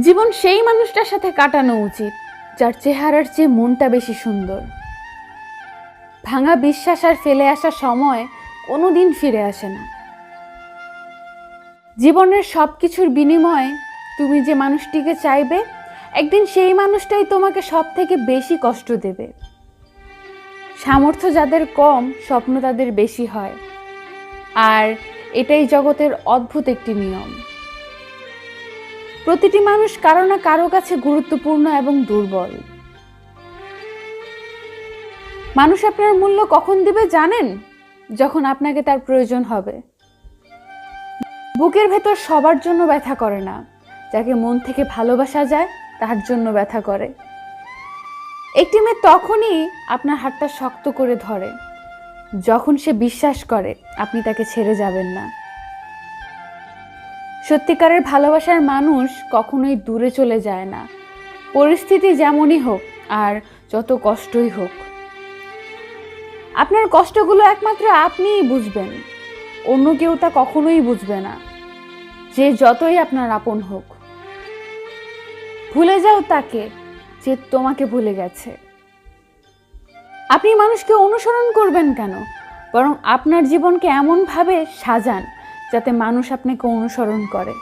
জীবন সেই মানুষটার সাথে কাটানো উচিত যার চেহারার চেয়ে মনটা বেশি সুন্দর। ভাঙা বিশ্বাস আর ফেলে আসা সময় কোনোদিন ফিরে আসে না। জীবনের সব কিছুর বিনিময়ে তুমি যে মানুষটিকে চাইবে, একদিন সেই মানুষটাই তোমাকে সব থেকে বেশি কষ্ট দেবে। সামর্থ্য যাদের কম, স্বপ্ন তাদের বেশি হয়। আর এটাই জগতের অদ্ভুত একটি নিয়ম। প্রতিটি মানুষ কারো না কারো কাছে গুরুত্বপূর্ণ এবং দুর্বল। মানুষ আপনার মূল্য কখন দিবে জানেন? যখন আপনাকে তার প্রয়োজন হবে। বুকের ভেতর সবার জন্য ব্যথা করে না, যাকে মন থেকে ভালোবাসা যায় তার জন্য ব্যথা করে। একটি মেয়ে তখনই আপনার হাতটা শক্ত করে ধরে যখন সে বিশ্বাস করে আপনি তাকে ছেড়ে যাবেন না। সত্যিকারের ভালোবাসার মানুষ কখনোই দূরে চলে যায় না, পরিস্থিতি যেমনই হোক আর যত কষ্টই হোক। আপনার কষ্টগুলো একমাত্র আপনিই বুঝবেন, অন্য কেউ তা কখনোই বুঝবে না, যে যতই আপনার আপন হোক। ভুলে যাও তাকে যে তোমাকে ভুলে গেছে। আপনি মানুষকে অনুসরণ করবেন কেন? বরং আপনার জীবনকে এমনভাবে সাজান যাতে মানুষ আপনাকে অনুসরণ করে।